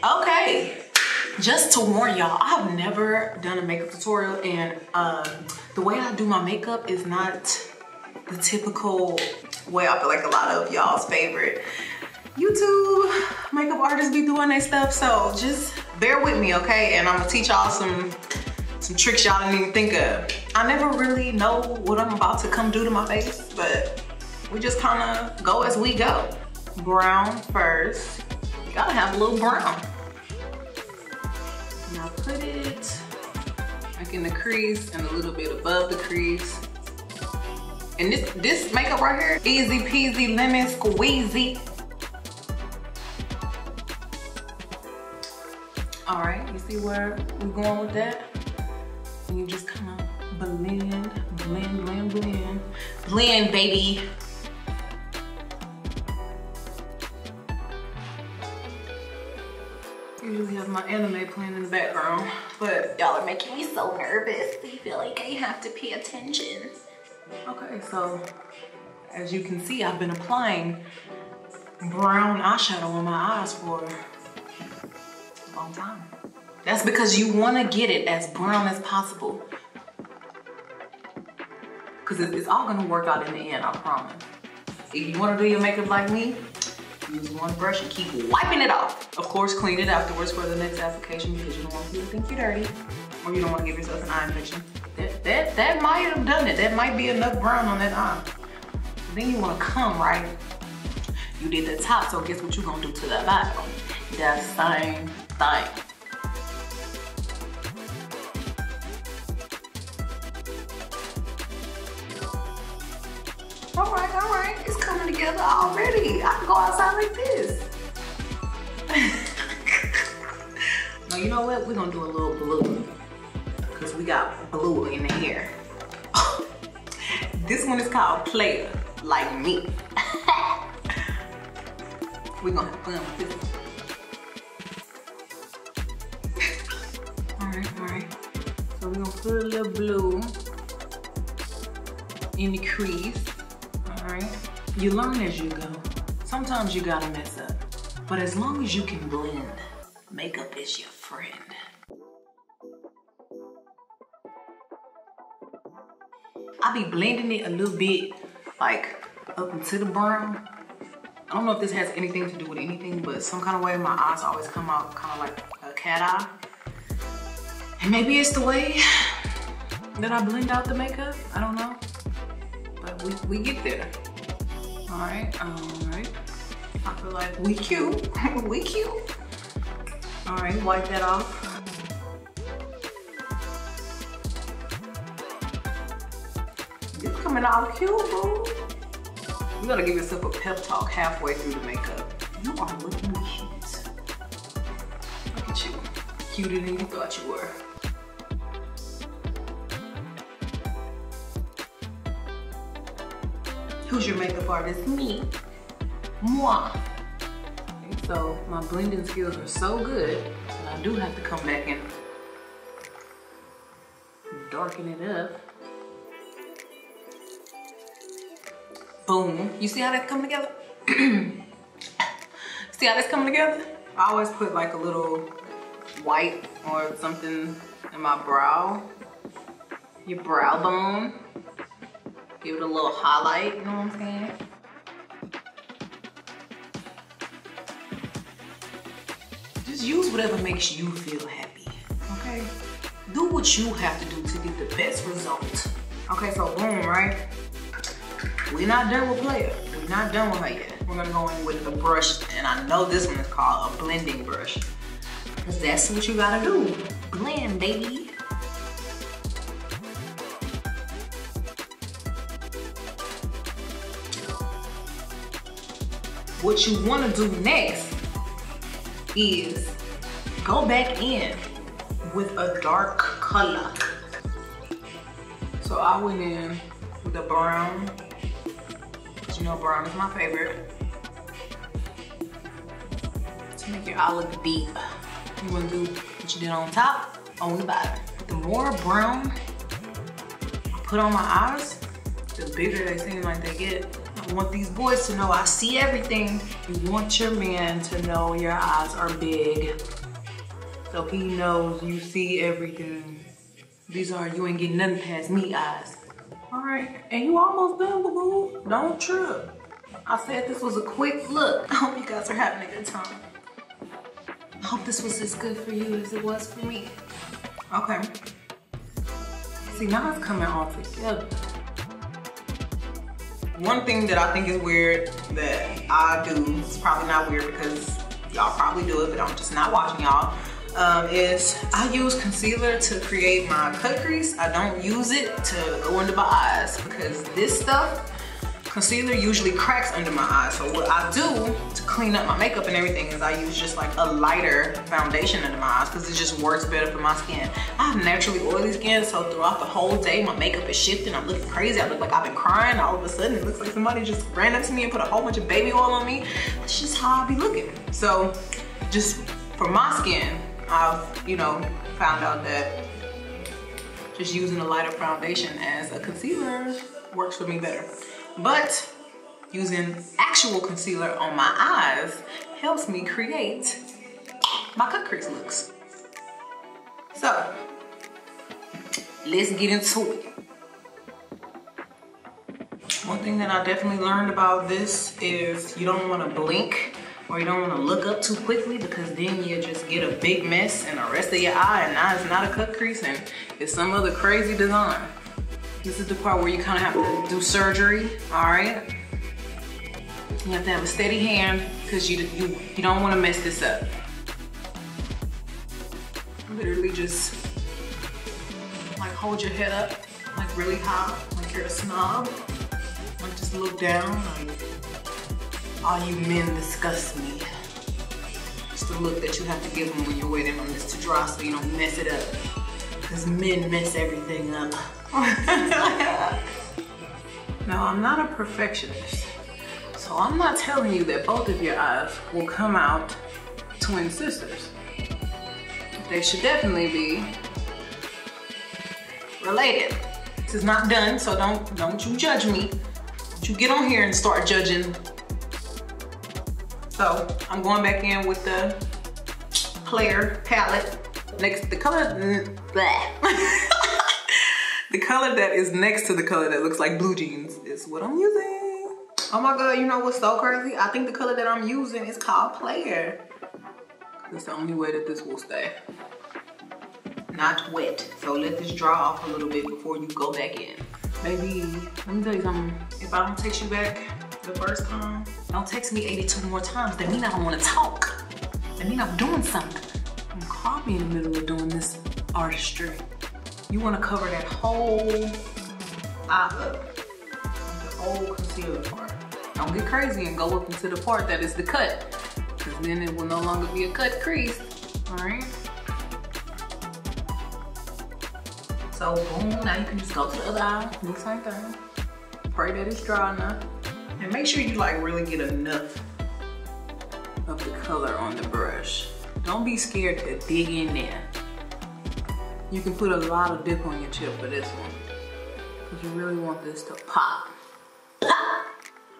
Okay, just to warn y'all, I have never done a makeup tutorial, and the way I do my makeup is not the typical way I feel like a lot of y'all's favorite YouTube makeup artists be doing their stuff. So just bear with me, okay? And I'm gonna teach y'all some tricks y'all didn't even think of. I never really know what I'm about to come do to my face, but we just kind of go as we go. Brown first. You gotta have a little brown. Now put it like in the crease and a little bit above the crease. And this makeup right here, easy peasy lemon squeezy. All right, you see where we're going with that? And you just kind of blend, blend, blend, blend. Blend, baby. Usually have my anime playing in the background, but y'all are making me so nervous. I feel like I have to pay attention. Okay, so as you can see, I've been applying brown eyeshadow on my eyes for a long time. That's because you want to get it as brown as possible, because it's all gonna work out in the end, I promise. If you want to do your makeup like me, use one brush and keep wiping it off. Of course, clean it afterwards for the next application, because you don't want people to think you're dirty, or you don't want to give yourself an eye infection. That might have done it. That might be enough brown on that eye. Then you want to come, right? You did the top, so guess what you're gonna do to the bottom? That same thing. All right, it's coming together already. I can go outside like this. Now, you know what? We're gonna do a little blue, because we got blue in the hair. This one is called Player, like me. We're gonna have fun with this one. All right. So we're gonna put a little blue in the crease. All right. You learn as you go. Sometimes you gotta mess up, but as long as you can blend, makeup is your friend. I be blending it a little bit, like up into the brown. I don't know if this has anything to do with anything, but some kind of way my eyes always come out kind of like a cat eye. And maybe it's the way that I blend out the makeup, I don't know. But we get there. All right. I feel like we cute, we cute. All right, wipe that off. It's coming out cute, boo. You gotta give yourself a pep talk halfway through the makeup. You are looking cute. Look at you. Cuter than you thought you were. Who's your makeup artist? Me. Moi. Okay, so my blending skills are so good that I do have to come back and darken it up. Boom. You see how that's coming together? See how that's coming together? I always put like a little white or something in my brow. Your brow bone. Give it a little highlight, you know what I'm saying? Just use whatever makes you feel happy, okay? Do what you have to do to get the best result. Okay, so boom, right? We're not done with Player. We're not done with her yet. We're gonna go in with the brush, and I know this one is called a blending brush, because that's what you gotta do. Blend, baby. What you wanna do next is go back in with a dark color. So I went in with the brown. You know brown is my favorite. To make your eye look deep, you wanna do what you did on top, on the bottom. The more brown I put on my eyes, the bigger they seem like they get. You want these boys to know I see everything. You want your man to know your eyes are big. So he knows you see everything. These are you ain't getting nothing past me eyes. All right, and you almost done, boo-boo. Don't trip. I said this was a quick look. I hope you guys are having a good time. I hope this was as good for you as it was for me. Okay. See, now it's coming all together. One thing that I think is weird that I do, it's probably not weird because y'all probably do it, but I'm just not watching y'all, is I use concealer to create my cut crease. I don't use it to go under my eyes because this stuff, concealer usually cracks under my eyes. So what I do to clean up my makeup and everything is I use just like a lighter foundation under my eyes because it just works better for my skin. I have naturally oily skin, so throughout the whole day my makeup is shifting. I'm looking crazy. I look like I've been crying. All of a sudden it looks like somebody just ran up to me and put a whole bunch of baby oil on me. That's just how I be looking. So just for my skin, I've, you know, found out that just using a lighter foundation as a concealer works for me better. But using actual concealer on my eyes helps me create my cut crease looks. So let's get into it. One thing that I definitely learned about this is you don't want to blink or you don't want to look up too quickly because then you just get a big mess in the rest of your eye, and now it's not a cut crease and it's some other crazy design. This is the part where you kind of have to do surgery, all right? You have to have a steady hand because you don't want to mess this up. Literally just like hold your head up like really high, like you're a snob. Like just look down, like all you men disgust me. It's the look that you have to give them when you're waiting on this to dry so you don't mess it up. Because men mess everything up. Now, I'm not a perfectionist, so I'm not telling you that both of your eyes will come out twin sisters. They should definitely be related. This is not done, so don't you judge me. Don't you get on here and start judging. So I'm going back in with the Player palette. Next, the color, the color that is next to the color that looks like blue jeans is what I'm using. Oh my God, you know what's so crazy? I think the color that I'm using is called Player. It's the only way that this will stay. Not wet. So let this dry off a little bit before you go back in. Baby, let me tell you something. If I don't text you back the first time, don't text me 82 more times. That means I don't want to talk. That means I'm doing something. Don't call me in the middle of doing this artistry. You want to cover that whole eye up, the whole concealer part. Don't get crazy and go up into the part that is the cut, because then it will no longer be a cut crease. All right. So boom, now you can just go to the other eye, do the same thing. Pray that it's dry enough, and make sure you like really get enough of the color on the brush. Don't be scared to dig in there. You can put a lot of dip on your chip for this one, because you really want this to pop. Pop!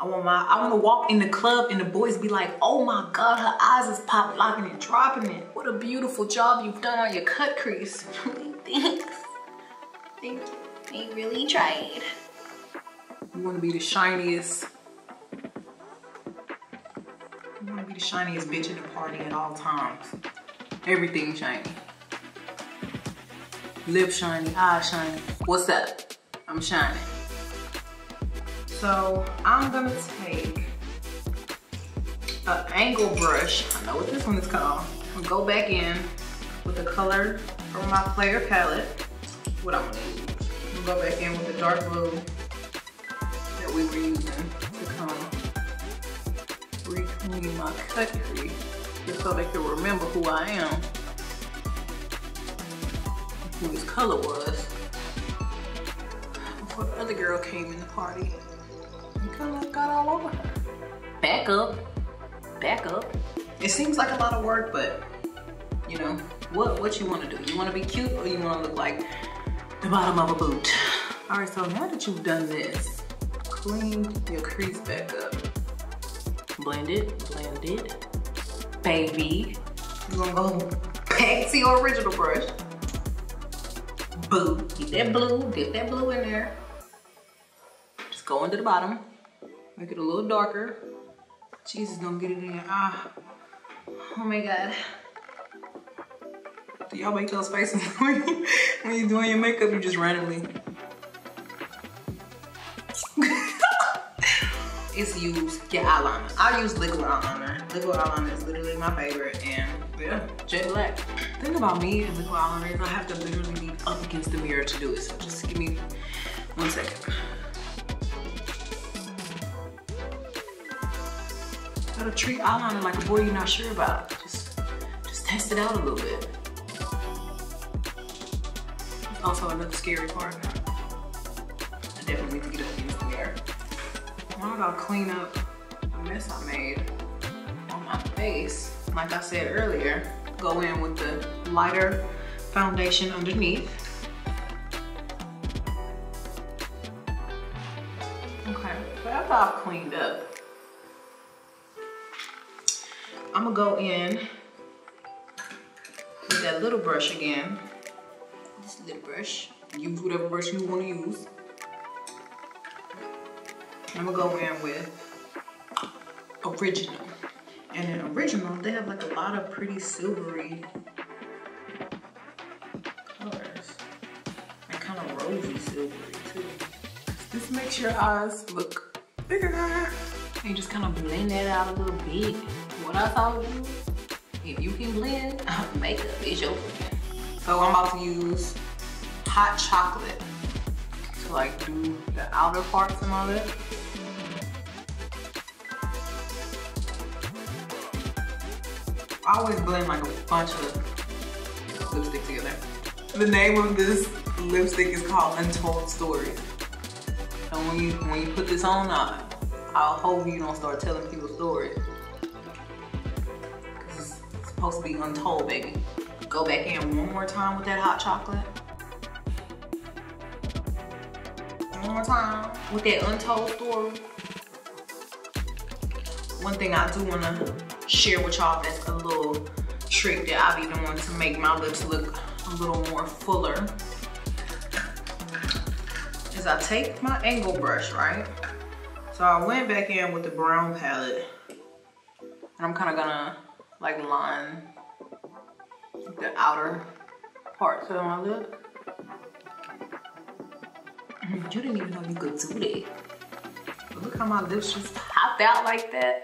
I want to walk in the club and the boys be like, oh my God, her eyes is pop locking and dropping it. What a beautiful job you've done on your cut crease. Thanks. Thank you. They really tried. You want to be the shiniest. You want to be the shiniest bitch in the party at all times. Everything shiny. Lip shiny, eye shiny. What's up? I'm shining. So I'm gonna take an angle brush. I know what this one is called. I'm gonna go back in with the color from my Player palette. What I'm gonna use. I'm gonna go back in with the dark blue that we were using to come reclean my cut crease, just so they can remember who I am, who this color was, before the other girl came in the party and color got all over her. Back up, back up. It seems like a lot of work, but you know, what you wanna do? You wanna be cute or you wanna look like the bottom of a boot? All right, so now that you've done this, clean your crease back up. Blend it, baby. You're gonna go back to your original brush. Boo, get that blue, dip that blue in there. Just go into the bottom, make it a little darker. Jesus, don't get it in. Ah, oh my God. Do y'all make those faces when you're doing your makeup? You just randomly. It's use your eyeliner. I use liquid eyeliner. Liquid eyeliner is literally my favorite, and yeah, jet black. The thing about me and liquid eyeliner is I have to literally be up against the mirror to do it. So just give me 1 second. Gotta treat eyeliner like a boy you're not sure about. Just test it out a little bit. It's also another scary part. I definitely need to get up against the mirror. Now I gotta clean up the mess I made on my face. Like I said earlier, go in with the lighter foundation underneath. Okay, so after I've cleaned up, I'm gonna go in with that little brush again. This little brush. Use whatever brush you want to use. I'm gonna go in with Original. And in Original, they have like a lot of pretty silvery colors. And kind of rosy silvery too. This makes your eyes look bigger. And you just kind of blend that out a little bit. What I told you, if you can blend, makeup is your friend. So I'm about to use hot chocolate to like do the outer parts and all that. I always blend like a bunch of lipstick together. The name of this lipstick is called Untold Stories. So when you put this on, I'll hope you don't start telling people stories. Cause it's supposed to be untold, baby. Go back in one more time with that hot chocolate. One more time with that untold story. One thing I do wanna share with y'all that's a little trick that I've been doing to make my lips look a little more fuller is I take my angle brush, right? So I went back in with the brown palette and I'm kind of gonna like line the outer parts of my lip. You didn't even know you could do that. But look how my lips just popped out like that.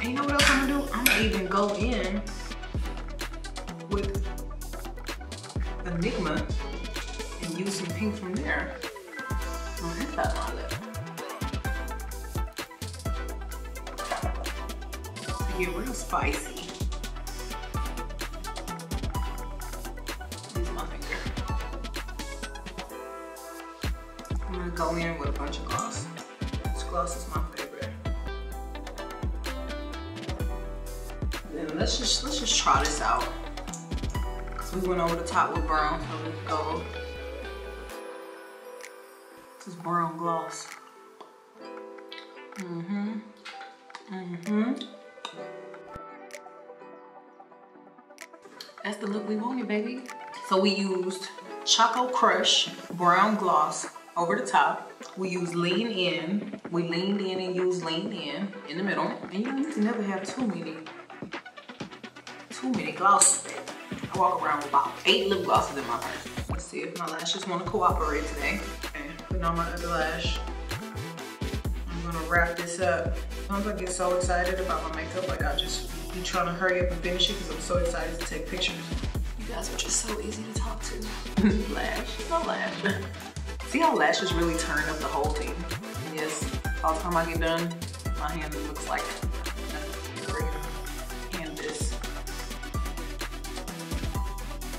And you know what else I'm gonna do? I'm gonna even go in with Enigma and use some pink from there on the inside of my lip. To get real spicy. Use my finger. I'm gonna go in with a bunch of gloss. This gloss is my favorite. Then let's just try this out. Cause we went over the top with brown, so let's go. This is brown gloss. That's the look we wanted, baby. So we used Choco Crush brown gloss over the top. We used Lean In. We leaned in and used Lean in the middle. And you know, you can never have too many glosses. I walk around with about 8 lip glosses in my purse. Let's see if my lashes want to cooperate today. Okay, putting on my other lash. I'm gonna wrap this up. Sometimes I get so excited about my makeup, like I just be trying to hurry up and finish it because I'm so excited to take pictures. You guys are just so easy to talk to. Lash, no lash. See how lashes really turn up the whole thing? Yes, by the time I get done, my hand looks like this.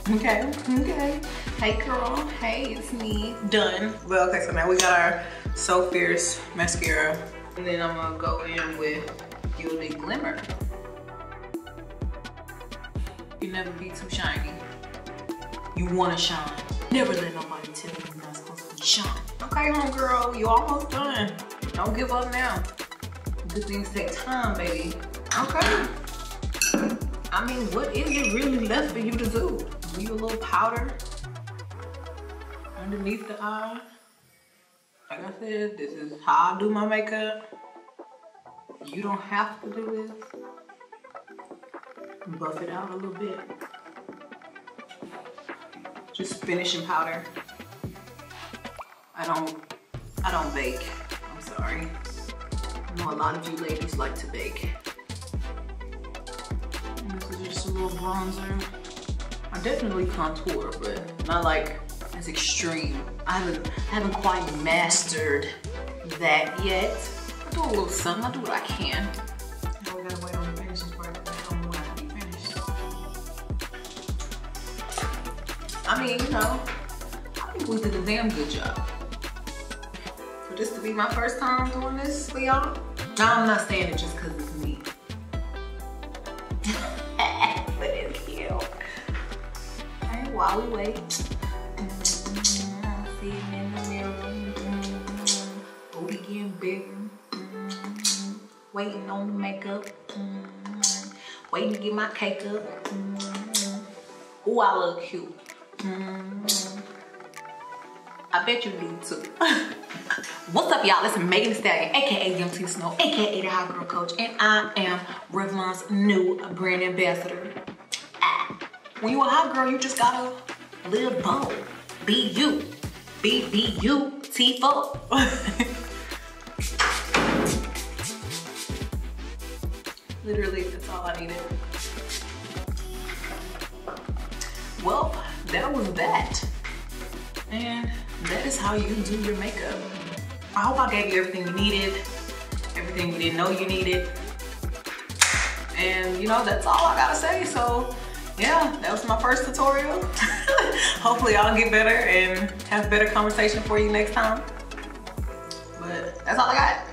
Okay. Hey girl, hey, it's me. Done. Well, okay, so now we got our So Fierce mascara. And then I'm gonna go in with Gilded Glimmer. You never be too shiny. you wanna shine. Never let nobody tell you you're not supposed to shine. Okay, homegirl, you almost done. Don't give up now. Good things take time, baby. Okay. I mean, what is it really left for you to do? Do you a little powder underneath the eye? Like I said, this is how I do my makeup. You don't have to do this. Buff it out a little bit. Just finishing powder. I don't bake. I'm sorry. I know a lot of you ladies like to bake. And this is just a little bronzer. I definitely contour, but not like as extreme. I haven't quite mastered that yet. I do a little something. I do what I can. Now we gotta wait on the finishing part. I don't want to be finished. I mean, you know, I think we did a damn good job. For this to be my first time doing this for y'all. Now I'm not saying it just because it's me. But it's cute. Okay, while we wait. See him in the mirror. Booty getting bigger. Waiting on the makeup. Waiting to get my cake up. Ooh, I look cute. I bet you do too. What's up, y'all? It's Megan Thee Stallion, aka Young T Snow, aka the Hot Girl Coach, and I am Revlon's new brand ambassador. When you a hot girl, you just gotta live bold. Be you. Be beautiful. Literally, that's all I needed. Well, that was that. And that is how you do your makeup. I hope I gave you everything you needed, everything you didn't know you needed. And you know, that's all I gotta say. So yeah, that was my first tutorial. Hopefully I'll get better and have better conversation for you next time. But that's all I got.